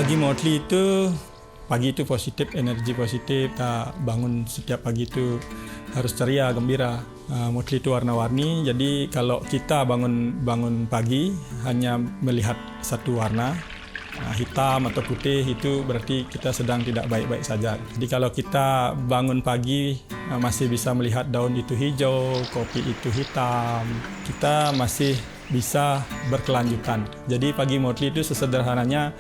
Pagi mostly itu, pagi itu positif, energi positif. Kita bangun setiap pagi itu harus ceria, gembira. Mostly itu warna-warni. Jadi kalau kita bangun pagi hanya melihat satu warna, hitam atau putih, itu berarti kita sedang tidak baik-baik saja. Jadi kalau kita bangun pagi masih bisa melihat daun itu hijau, kopi itu hitam, kita masih bisa berkelanjutan. Jadi pagi mostly itu sesederhananya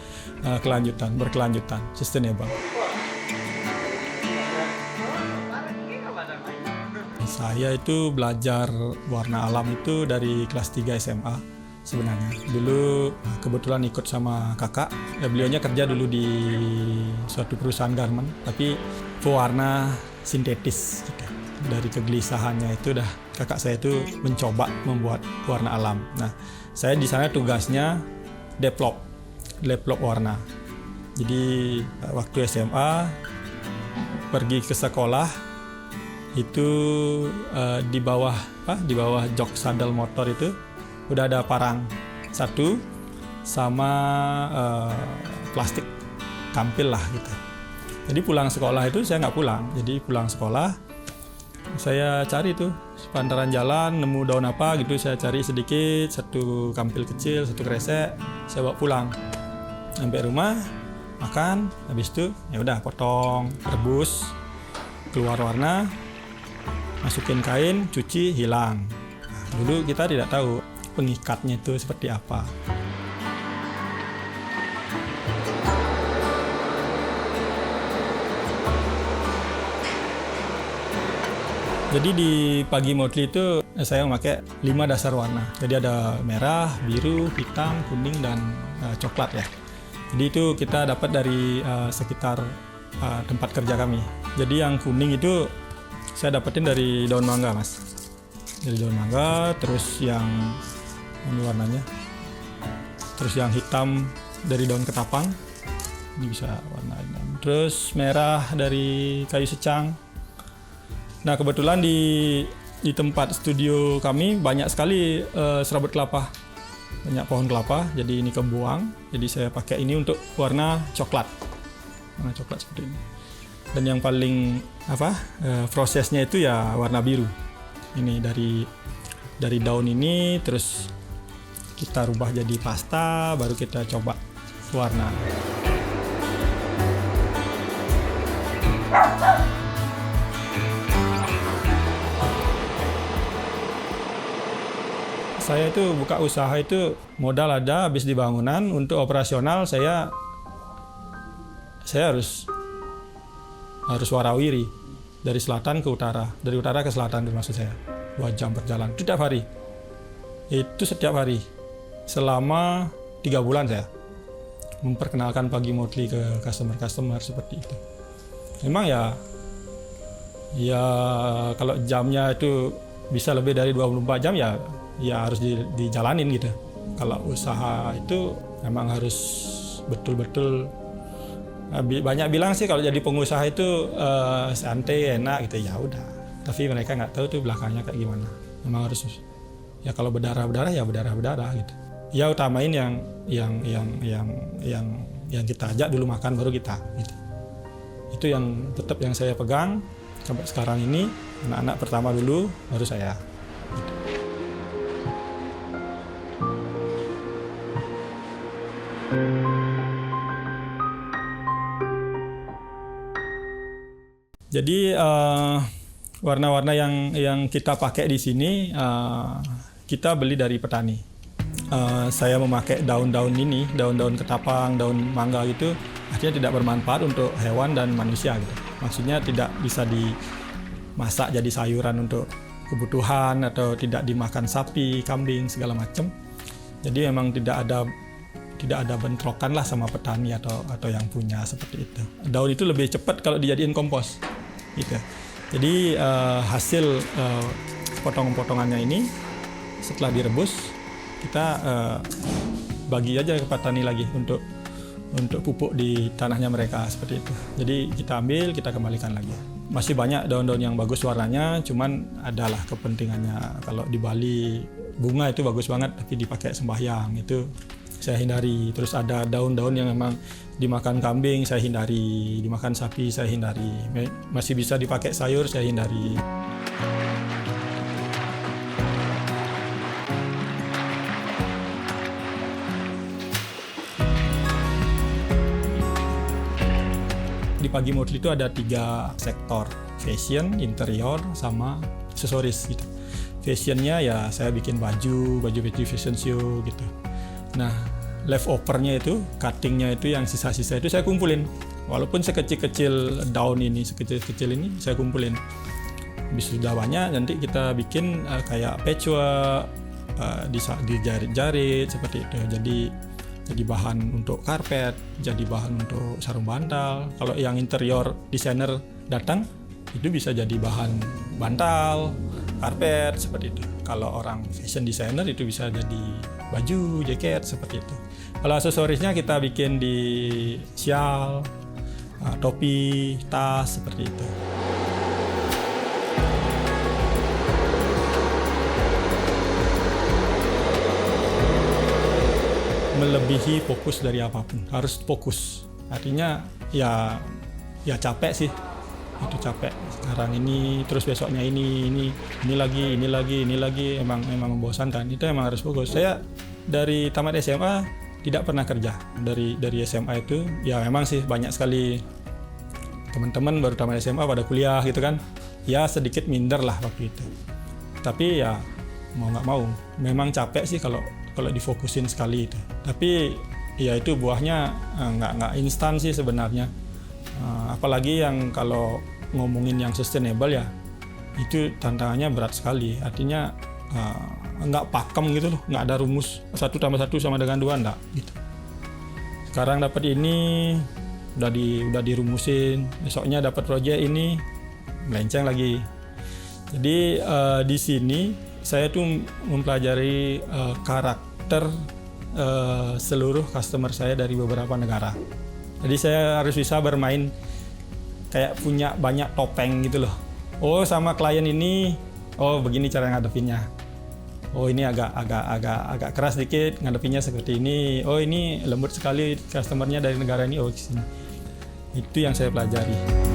berkelanjutan, sustainable. Saya itu belajar warna alam itu dari kelas 3 SMA sebenarnya. Dulu kebetulan ikut sama kakak, beliaunya kerja dulu di suatu perusahaan garment, tapi pewarna sintetis gitu. Dari kegelisahannya itu kakak saya itu mencoba membuat warna alam. Nah, saya di sana tugasnya develop warna. Jadi waktu SMA pergi ke sekolah itu di bawah jok sadel motor itu udah ada parang satu sama plastik kampil lah gitu. Jadi pulang sekolah itu saya nggak pulang. Jadi pulang sekolah saya cari tuh sepantaran jalan, nemu daun apa gitu, saya cari sedikit, satu kampil kecil, satu kresek, saya bawa pulang. Sampai rumah, makan, habis itu ya udah potong, rebus, keluar warna, masukin kain, cuci, hilang. Nah, dulu kita tidak tahu pengikatnya itu seperti apa. Jadi di pagi mostly itu saya memakai 5 dasar warna. Jadi ada merah, biru, hitam, kuning, dan coklat ya. Jadi itu kita dapat dari sekitar tempat kerja kami. Jadi yang kuning itu saya dapetin dari daun mangga, Mas. Dari daun mangga, terus yang ini warnanya. Terus yang hitam dari daun ketapang. Ini bisa warna ini. Terus merah dari kayu secang. Nah, kebetulan di tempat studio kami banyak sekali serabut kelapa, banyak pohon kelapa, jadi ini kebuang. Jadi saya pakai ini untuk warna coklat seperti ini. Dan yang paling prosesnya itu ya warna biru. Ini dari daun ini, terus kita rubah jadi pasta, baru kita coba warna. Saya itu buka usaha itu modal ada, habis di bangunan. Untuk operasional saya harus warawiri dari selatan ke utara, dari utara ke selatan itu maksud saya. 2 jam perjalanan itu setiap hari. Itu setiap hari selama 3 bulan saya memperkenalkan pagi mostly ke customer seperti itu. Memang ya kalau jamnya itu bisa lebih dari 24 jam ya harus dijalanin gitu. Kalau usaha itu memang harus betul-betul, banyak bilang sih kalau jadi pengusaha itu santai, enak gitu, ya udah. Tapi mereka nggak tahu tuh belakangnya kayak gimana. Memang harus ya kalau berdarah ya berdarah gitu. Ya utamain yang kita ajak dulu makan baru kita gitu. Itu yang tetap yang saya pegang sampai sekarang ini. Anak-anak pertama dulu baru saya gitu. Jadi warna-warna yang kita pakai di sini kita beli dari petani. Saya memakai daun-daun ini, daun-daun ketapang, daun mangga gitu, artinya tidak bermanfaat untuk hewan dan manusia gitu. Maksudnya tidak bisa dimasak jadi sayuran untuk kebutuhan atau tidak dimakan sapi, kambing segala macam. Jadi memang tidak ada bentrokan lah sama petani atau yang punya seperti itu. Daun itu lebih cepat kalau dijadiin kompos gitu. Jadi hasil potong-potongannya ini setelah direbus kita bagi aja ke petani lagi untuk pupuk di tanahnya mereka seperti itu. Jadi kita ambil, kita kembalikan lagi. Masih banyak daun-daun yang bagus warnanya, cuman adalah kepentingannya. Kalau di Bali bunga itu bagus banget, tapi dipakai sembahyang itu saya hindari. Terus ada daun-daun yang memang dimakan kambing, saya hindari. Dimakan sapi, saya hindari. Masih bisa dipakai sayur, saya hindari. Di Pagi Moodle itu ada 3 sektor, fashion, interior, sama aksesoris gitu. Fashionnya ya saya bikin baju fashion show gitu. Nah, leftovernya itu, cuttingnya itu yang sisa-sisa itu saya kumpulin. Walaupun sekecil-kecil daun ini, sekecil-kecil ini saya kumpulin. Habis sudah banyak, nanti kita bikin kayak patchwork, dijarit-jarit seperti itu. Jadi bahan untuk karpet, jadi bahan untuk sarung bantal. Kalau yang interior desainer datang, itu bisa jadi bahan bantal, karpet, seperti itu. Kalau orang fashion designer itu bisa jadi baju, jaket, seperti itu. Kalau aksesorisnya kita bikin di syal, topi, tas, seperti itu. Melebihi fokus dari apapun, harus fokus. Artinya ya capek sih, itu capek. Sekarang ini, terus besoknya ini lagi, emang membosankan. Itu emang harus fokus. Saya dari tamat SMA tidak pernah kerja. Dari SMA itu ya memang sih banyak sekali teman-teman baru tamat SMA pada kuliah gitu kan. Ya sedikit minder lah waktu itu. Tapi ya mau nggak mau, memang capek sih kalau difokusin sekali itu. Tapi ya itu buahnya nggak instan sih sebenarnya. Apalagi yang kalau ngomongin yang sustainable ya, itu tantangannya berat sekali. Artinya nggak pakem gitu loh, nggak ada rumus 1 tambah 1 sama dengan 2, nggak gitu. Sekarang dapat ini udah dirumusin, besoknya dapat proyek ini melenceng lagi. Jadi di sini saya tuh mempelajari karakter seluruh customer saya dari beberapa negara. Jadi saya harus bisa bermain kayak punya banyak topeng gitu loh. Oh, sama klien ini, oh begini cara ngadepinnya. Oh, ini agak keras dikit, ngadepinnya seperti ini. Oh, ini lembut sekali customernya dari negara ini. Oh, kesini. Itu yang saya pelajari.